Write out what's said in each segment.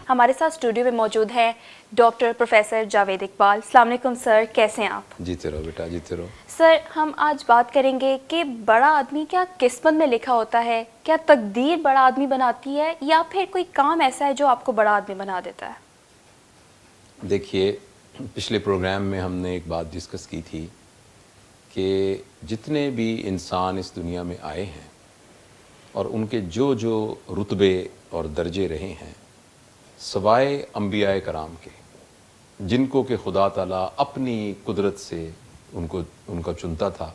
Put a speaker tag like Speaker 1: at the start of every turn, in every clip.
Speaker 1: ہمارے ساتھ اسٹوڈیو میں موجود ہے ڈاکٹر پروفیسر جاوید اقبال. السلام علیکم سر, کیسے ہیں آپ؟
Speaker 2: جیتے رہو بیٹا, جیتے رہو.
Speaker 1: سر, ہم آج بات کریں گے کہ بڑا آدمی کیا قسمت میں لکھا ہوتا ہے؟ کیا تقدیر بڑا آدمی بناتی ہے یا پھر کوئی کام ایسا ہے جو آپ کو بڑا آدمی بنا دیتا ہے؟
Speaker 2: دیکھیے, پچھلے پروگرام میں ہم نے ایک بات ڈسکس کی تھی کہ جتنے بھی انسان اس دنیا میں آئے ہیں اور ان کے جو جو رتبے اور درجے رہے ہیں, سوائے انبیاء کرام کے, جن کو کہ خدا تعالیٰ اپنی قدرت سے ان کا چنتا تھا,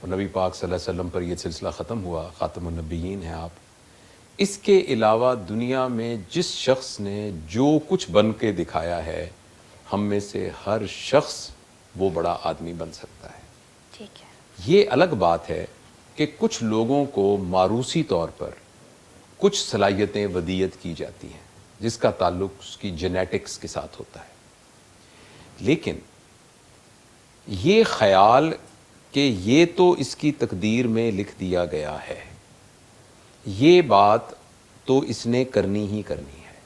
Speaker 2: اور نبی پاک صلی اللہ علیہ وسلم پر یہ سلسلہ ختم ہوا, خاتم النبیین ہیں آپ. اس کے علاوہ دنیا میں جس شخص نے جو کچھ بن کے دکھایا ہے, ہم میں سے ہر شخص وہ بڑا آدمی بن سکتا ہے.
Speaker 1: ٹھیک ہے.
Speaker 2: یہ الگ بات ہے کہ کچھ لوگوں کو ماروثی طور پر کچھ صلاحیتیں ودیت کی جاتی ہیں جس کا تعلق اس کی جینیٹکس کے ساتھ ہوتا ہے. لیکن یہ خیال کہ یہ تو اس کی تقدیر میں لکھ دیا گیا ہے, یہ بات تو اس نے کرنی ہی کرنی ہے,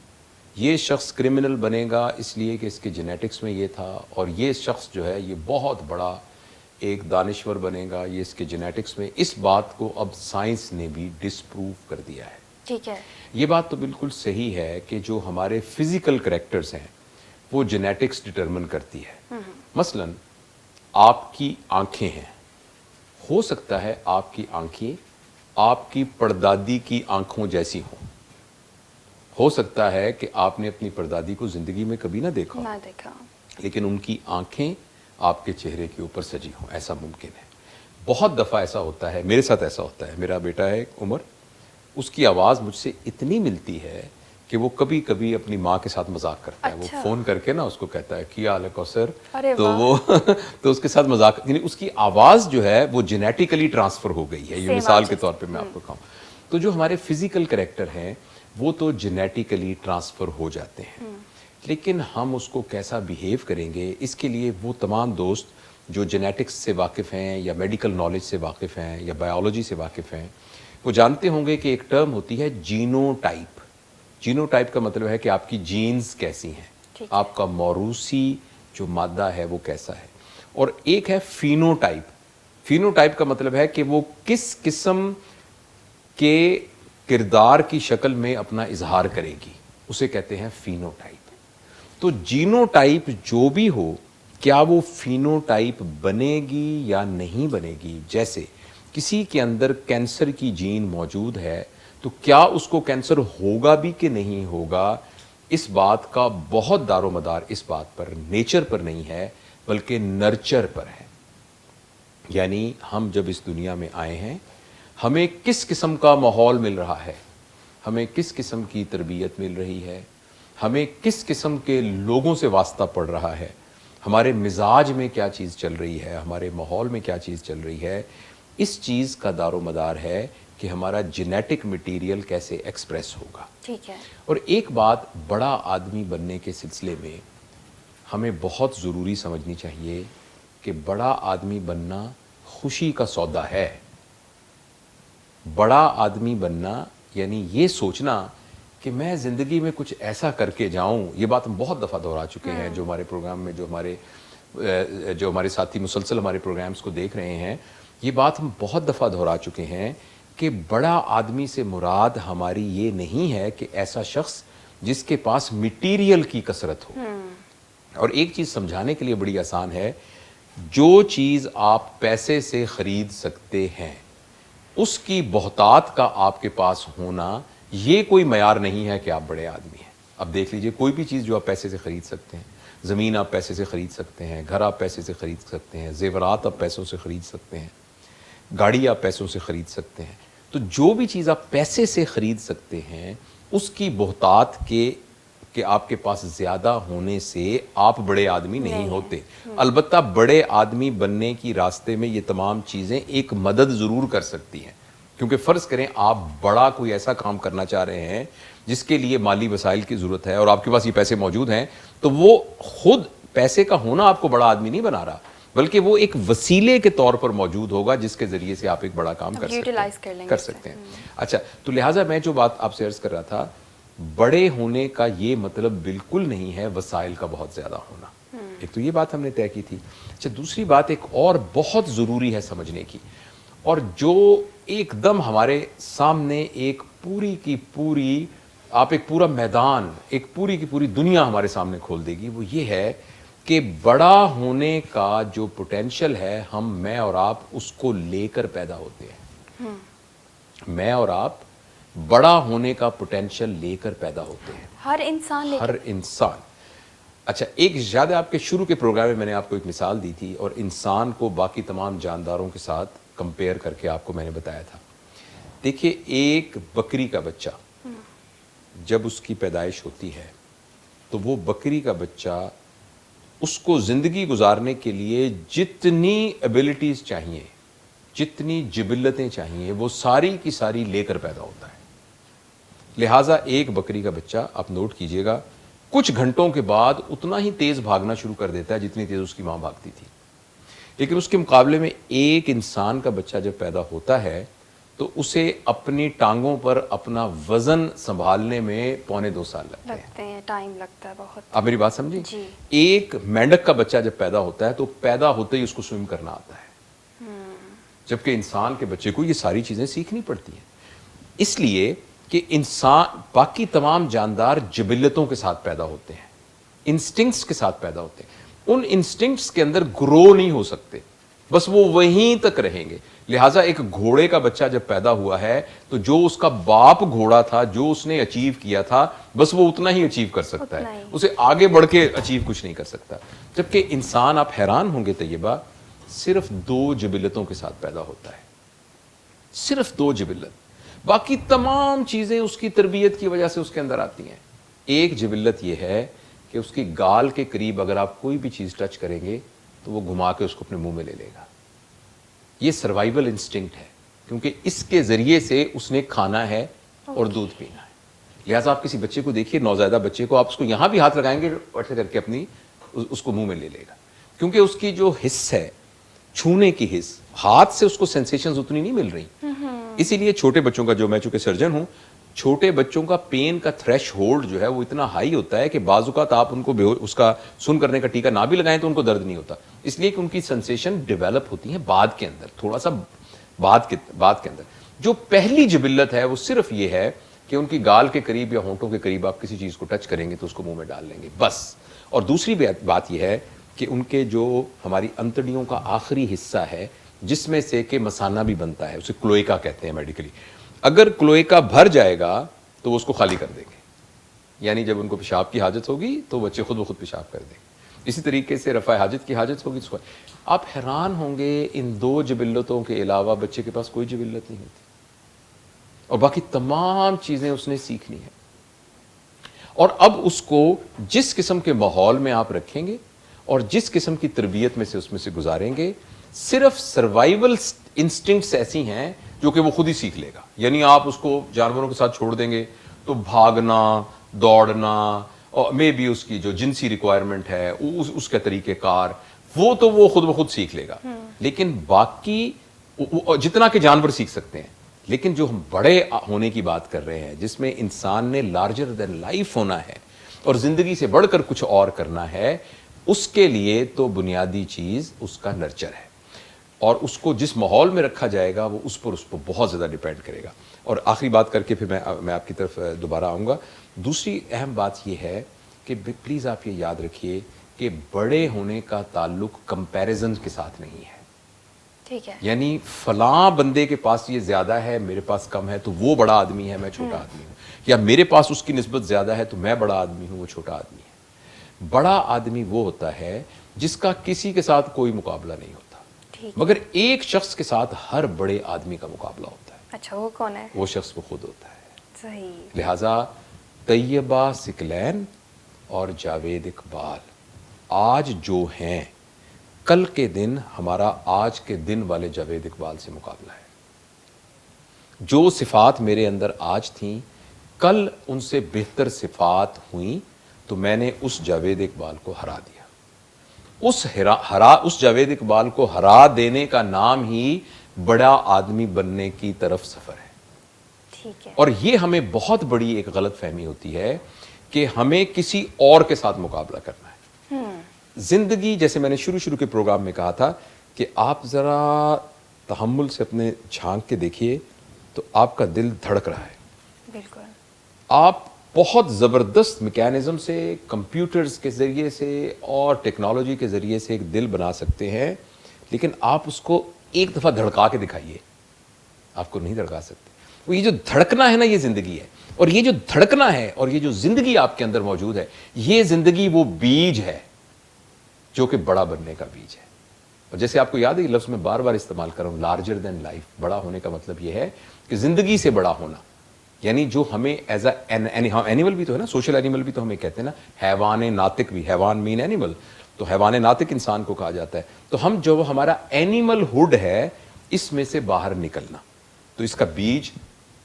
Speaker 2: یہ شخص کرمنل بنے گا اس لیے کہ اس کے جینیٹکس میں یہ تھا, اور یہ شخص جو ہے یہ بہت بڑا ایک دانشور بنے گا, یہ اس کے جینیٹکس میں, اس بات کو اب سائنس نے بھی ڈسپروو کر دیا ہے.
Speaker 1: ٹھیک ہے.
Speaker 2: یہ بات تو بالکل صحیح ہے کہ جو ہمارے فزیکل کریکٹرز ہیں وہ جینیٹکس ڈٹرمن کرتی ہے. مثلا آپ کی آنکھیں ہیں, ہو سکتا ہے آپ کی آنکھیں آپ کی پردادی کی آنکھوں جیسی ہوں, ہو سکتا ہے کہ آپ نے اپنی پردادی کو زندگی میں کبھی نہ دیکھا, لیکن ان کی آنکھیں آپ کے چہرے کے اوپر سجی ہوں, ایسا ممکن ہے. بہت دفعہ ایسا ہوتا ہے, میرے ساتھ ایسا ہوتا ہے. میرا بیٹا ہے عمر, اس کی آواز مجھ سے اتنی ملتی ہے کہ وہ کبھی کبھی اپنی ماں کے ساتھ مذاق کرتا ہے. وہ فون کر کے نا اس کو کہتا ہے کیا حال ہے کوثر, تو وہ تو اس کے ساتھ مذاق, یعنی اس کی آواز جو ہے وہ جینیٹیکلی ٹرانسفر ہو گئی ہے. یہ مثال کے طور پہ میں آپ کو کہوں تو جو ہمارے فزیکل کریکٹر ہیں وہ تو جینیٹیکلی ٹرانسفر ہو جاتے ہیں, لیکن ہم اس کو کیسا بیہیو کریں گے, اس کے لیے وہ تمام دوست جو جینیٹکس سے واقف ہیں یا میڈیکل نالج سے واقف ہیں یا بایولوجی سے واقف ہیں, وہ جانتے ہوں گے کہ ایک ٹرم ہوتی ہے جینو ٹائپ. جینو ٹائپ کا مطلب ہے کہ آپ کی جینز کیسی ہیں, آپ کا موروثی جو مادہ ہے وہ کیسا ہے. اور ایک ہے فینو ٹائپ. فینو ٹائپ کا مطلب ہے کہ وہ کس قسم کے کردار کی شکل میں اپنا اظہار کرے گی, اسے کہتے ہیں فینو ٹائپ. تو جینو ٹائپ جو بھی ہو, کیا وہ فینو ٹائپ بنے گی یا نہیں بنے گی. جیسے کسی کے اندر کینسر کی جین موجود ہے تو کیا اس کو کینسر ہوگا بھی کہ نہیں ہوگا, اس بات کا بہت دار و مدار اس بات پر نیچر پر نہیں ہے بلکہ نرچر پر ہے. یعنی ہم جب اس دنیا میں آئے ہیں, ہمیں کس قسم کا ماحول مل رہا ہے, ہمیں کس قسم کی تربیت مل رہی ہے, ہمیں کس قسم کے لوگوں سے واسطہ پڑ رہا ہے, ہمارے مزاج میں کیا چیز چل رہی ہے, ہمارے ماحول میں کیا چیز چل رہی ہے, اس چیز کا دار و مدار ہے کہ ہمارا جینیٹک مٹیریل کیسے ایکسپریس ہوگا.
Speaker 1: ٹھیک ہے.
Speaker 2: اور ایک بات بڑا آدمی بننے کے سلسلے میں ہمیں بہت ضروری سمجھنی چاہیے کہ بڑا آدمی بننا خوشی کا سودا ہے. بڑا آدمی بننا یعنی یہ سوچنا کہ میں زندگی میں کچھ ایسا کر کے جاؤں. یہ بات ہم بہت دفعہ دہرا چکے ہیں, جو ہمارے پروگرام میں جو ہمارے ساتھی مسلسل ہمارے پروگرامز کو دیکھ رہے ہیں, یہ بات ہم بہت دفعہ دہرا چکے ہیں کہ بڑا آدمی سے مراد ہماری یہ نہیں ہے کہ ایسا شخص جس کے پاس مٹیریل کی کثرت ہو. اور ایک چیز سمجھانے کے لیے بڑی آسان ہے, جو چیز آپ پیسے سے خرید سکتے ہیں اس کی بہتات کا آپ کے پاس ہونا یہ کوئی معیار نہیں ہے کہ آپ بڑے آدمی ہیں. اب دیکھ لیجئے, کوئی بھی چیز جو آپ پیسے سے خرید سکتے ہیں, زمین آپ پیسے سے خرید سکتے ہیں, گھر آپ پیسے سے خرید سکتے ہیں, زیورات آپ پیسوں سے خرید سکتے ہیں, گاڑی آپ پیسوں سے خرید سکتے ہیں. تو جو بھی چیز آپ پیسے سے خرید سکتے ہیں اس کی بہتات کہ آپ کے پاس زیادہ ہونے سے آپ بڑے آدمی نہیں ہوتے. البتہ بڑے آدمی بننے کی راستے میں یہ تمام چیزیں ایک مدد ضرور کر سکتی ہیں, کیونکہ فرض کریں آپ بڑا کوئی ایسا کام کرنا چاہ رہے ہیں جس کے لیے مالی وسائل کی ضرورت ہے اور آپ کے پاس یہ پیسے موجود ہیں, تو وہ خود پیسے کا ہونا آپ کو بڑا آدمی نہیں بنا رہا, بلکہ وہ ایک وسیلے کے طور پر موجود ہوگا جس کے ذریعے سے آپ ایک بڑا کام کر سکتے ہیں. اچھا, تو لہٰذا میں جو بات آپ سے عرض کر رہا تھا بڑے ہونے کا یہ مطلب بالکل نہیں ہے وسائل کا بہت زیادہ ہونا. ایک تو یہ بات ہم نے طے کی تھی. اچھا دوسری بات ایک اور بہت ضروری ہے سمجھنے کی, اور جو ایک دم ہمارے سامنے ایک پوری کی پوری, آپ ایک پورا میدان, ایک پوری کی پوری دنیا ہمارے سامنے کھول دے گی, وہ یہ ہے کہ بڑا ہونے کا جو پوٹینشل ہے میں اور آپ اس کو لے کر پیدا ہوتے ہیں. میں اور آپ بڑا ہونے کا پوٹینشل لے کر پیدا ہوتے ہیں.
Speaker 1: ہر انسان
Speaker 2: ہر انسان. اچھا ایک یاد ہے آپ کے شروع کے پروگرام میں نے آپ کو ایک مثال دی تھی, اور انسان کو باقی تمام جانداروں کے ساتھ کمپیئر کر کے آپ کو میں نے بتایا تھا. دیکھیے ایک بکری کا بچہ جب اس کی پیدائش ہوتی ہے تو وہ بکری کا بچہ, اس کو زندگی گزارنے کے لیے جتنی ایبلٹیز چاہیے, جتنی جبلتیں چاہیے, وہ ساری کی ساری لے کر پیدا ہوتا ہے. لہٰذا ایک بکری کا بچہ, آپ نوٹ کیجئے گا, کچھ گھنٹوں کے بعد اتنا ہی تیز بھاگنا شروع کر دیتا ہے جتنی تیز اس کی ماں بھاگتی تھی. لیکن اس کے مقابلے میں ایک انسان کا بچہ جب پیدا ہوتا ہے تو اسے اپنی ٹانگوں پر اپنا وزن سنبھالنے میں 1.25 سال لگتے ہیں.
Speaker 1: ٹائم لگتا ہے بہت.
Speaker 2: آپ میری بات سمجھیں؟
Speaker 1: جی.
Speaker 2: ایک مینڈک کا بچہ جب پیدا ہوتا ہے تو پیدا ہوتے ہی اس کو سوئم کرنا آتا ہے, جبکہ انسان کے بچے کو یہ ساری چیزیں سیکھنی پڑتی ہیں. اس لیے کہ انسان, باقی تمام جاندار جبلتوں کے ساتھ پیدا ہوتے ہیں, انسٹنکٹس کے ساتھ پیدا ہوتے ہیں. ان انسٹنکٹس کے اندر گرو نہیں ہو سکتے, بس وہ وہیں تک رہیں گے. لہٰذا ایک گھوڑے کا بچہ جب پیدا ہوا ہے تو جو اس کا باپ گھوڑا تھا, جو اس نے اچیو کیا تھا, بس وہ اتنا ہی اچیو کر سکتا ہے, اسے آگے بڑھ کے اچیو کچھ نہیں کر سکتا. جبکہ انسان, آپ حیران ہوں گے طیبہ, صرف 2 جبلتوں کے ساتھ پیدا ہوتا ہے, صرف 2 جبلت. باقی تمام چیزیں اس کی تربیت کی وجہ سے اس کے اندر آتی ہیں. ایک جبلت یہ ہے کہ اس کی گال کے قریب اگر آپ کوئی بھی چیز ٹچ کریں گے تو وہ گھما کے اس کو اپنے منہ میں لے لے گا. یہ سروائیول انسٹنکٹ ہے, کیونکہ اس کے ذریعے سے اس نے کھانا ہے اور دودھ پینا ہے. لہٰذا آپ کسی بچے کو دیکھیے, نوزائیدہ بچے کو, آپ اس کو یہاں بھی ہاتھ لگائیں گے ایسے کر کے اپنی اس کو منہ میں لے لے گا, کیونکہ اس کی جو حس ہے, چھونے کی حس, ہاتھ سے اس کو سینسیشنز اتنی نہیں مل رہی. اسی لیے چھوٹے بچوں کا, جو میں چونکہ سرجن ہوں, چھوٹے بچوں کا پین کا تھریش ہولڈ جو ہے وہ اتنا ہائی ہوتا ہے کہ بعض اوقات آپ ان کو اس کا سن کرنے کا ٹیکا نہ بھی لگائیں تو ان کو درد نہیں ہوتا, اس لیے کہ ان کی سینسیشن ڈیولپ ہوتی ہیں بعد کے اندر, تھوڑا سا بعد کے اندر. جو پہلی جبلت ہے وہ صرف یہ ہے کہ ان کی گال کے قریب یا ہونٹوں کے قریب آپ کسی چیز کو ٹچ کریں گے تو اس کو منہ میں ڈال لیں گے بس. اور دوسری بات یہ ہے کہ ان کے جو ہماری انتڑیوں کا آخری حصہ ہے جس میں سے کہ مثانہ بھی بنتا ہے, اسے کلوئیکا کہتے ہیں میڈیکلی, اگر کلوئیکا بھر جائے گا تو وہ اس کو خالی کر دیں گے, یعنی جب ان کو پیشاب کی حاجت ہوگی تو بچے خود بخود پیشاب کر دیں گے. اسی طریقے سے رفع حاجت کی حاجت ہوگی تو آپ حیران ہوں گے ان 2 جبلتوں کے علاوہ بچے کے پاس کوئی جبلت نہیں ہوتی, اور باقی تمام چیزیں اس نے سیکھنی ہے. اور اب اس کو جس قسم کے ماحول میں آپ رکھیں گے اور جس قسم کی تربیت میں سے اس میں سے گزاریں گے, صرف سروائیول انسٹنکٹس ایسی ہیں جو کہ وہ خود ہی سیکھ لے گا. یعنی آپ اس کو جانوروں کے ساتھ چھوڑ دیں گے تو بھاگنا, دوڑنا, اور مے بی اس کی جو جنسی ریکوائرمنٹ ہے, اس کے طریقہ کار, وہ تو وہ خود بخود سیکھ لے گا. لیکن باقی جتنا کہ جانور سیکھ سکتے ہیں, لیکن جو ہم بڑے ہونے کی بات کر رہے ہیں جس میں انسان نے لارجر دین لائف ہونا ہے اور زندگی سے بڑھ کر کچھ اور کرنا ہے, اس کے لیے تو بنیادی چیز اس کا نرچر ہے, اور اس کو جس ماحول میں رکھا جائے گا وہ اس پر بہت زیادہ ڈیپینڈ کرے گا. اور آخری بات کر کے پھر میں آپ کی طرف دوبارہ آؤں گا. دوسری اہم بات یہ ہے کہ پلیز آپ یہ یاد رکھیے کہ بڑے ہونے کا تعلق کمپیریزن کے ساتھ نہیں ہے.
Speaker 1: ٹھیک ہے,
Speaker 2: یعنی فلاں بندے کے پاس یہ زیادہ ہے, میرے پاس کم ہے تو وہ بڑا آدمی ہے, میں چھوٹا آدمی ہوں, یا میرے پاس اس کی نسبت زیادہ ہے تو میں بڑا آدمی ہوں, وہ چھوٹا آدمی ہے. بڑا آدمی وہ ہوتا ہے جس کا کسی کے ساتھ کوئی مقابلہ نہیں ہوتا, مگر ایک شخص کے ساتھ ہر بڑے آدمی کا مقابلہ ہوتا ہے.
Speaker 1: اچھا وہ کون ہے؟
Speaker 2: وہ شخص وہ خود ہوتا ہے.
Speaker 1: صحیح.
Speaker 2: لہذا طیبہ ثقلین اور جاوید اقبال آج جو ہیں, کل کے دن ہمارا آج کے دن والے جاوید اقبال سے مقابلہ ہے. جو صفات میرے اندر آج تھیں کل ان سے بہتر صفات ہوئیں تو میں نے اس جاوید اقبال کو ہرا دیا. اس جاوید اقبال کو ہرا دینے کا نام ہی بڑا آدمی بننے کی طرف سفر ہے.
Speaker 1: ٹھیک ہے.
Speaker 2: اور یہ ہمیں بہت بڑی ایک غلط فہمی ہوتی ہے کہ ہمیں کسی اور کے ساتھ مقابلہ کرنا ہے. زندگی جیسے میں نے شروع کے پروگرام میں کہا تھا کہ آپ ذرا تحمل سے اپنے جھانک کے دیکھیے تو آپ کا دل دھڑک رہا ہے.
Speaker 1: بالکل.
Speaker 2: آپ بہت زبردست میکینزم سے، کمپیوٹرز کے ذریعے سے اور ٹیکنالوجی کے ذریعے سے ایک دل بنا سکتے ہیں، لیکن آپ اس کو ایک دفعہ دھڑکا کے دکھائیے، آپ کو نہیں دھڑکا سکتے. وہ یہ جو دھڑکنا ہے نا، یہ زندگی ہے. اور یہ جو دھڑکنا ہے اور یہ جو زندگی آپ کے اندر موجود ہے، یہ زندگی وہ بیج ہے جو کہ بڑا بننے کا بیج ہے. اور جیسے آپ کو یاد ہے، یہ لفظ میں بار بار استعمال کر رہا ہوں، لارجر دین لائف. بڑا ہونے کا مطلب یہ ہے کہ زندگی سے بڑا ہونا. یعنی جو ہمیں ایز اینیمل بھی تو ہے نا، سوشل اینیمل بھی تو ہمیں کہتے ہیں نا، حیوان ناطق بھی، حیوان مین اینیمل، تو حیوان ناطق انسان کو کہا جاتا ہے. تو ہم جو ہمارا اینیمل ہوڈ ہے، اس میں سے باہر نکلنا، تو اس کا بیج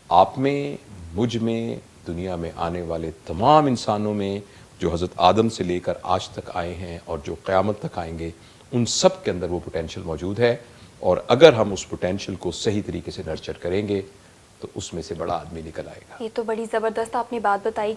Speaker 2: آپ میں، مجھ میں، دنیا میں آنے والے تمام انسانوں میں جو حضرت آدم سے لے کر آج تک آئے ہیں اور جو قیامت تک آئیں گے، ان سب کے اندر وہ پوٹینشیل موجود ہے. اور اگر ہم اس پوٹینشیل کو صحیح طریقے سے نرچر کریں گے تو اس میں سے بڑا آدمی نکل آئے گا.
Speaker 1: یہ تو بڑی زبردست آپ نے بات بتائی.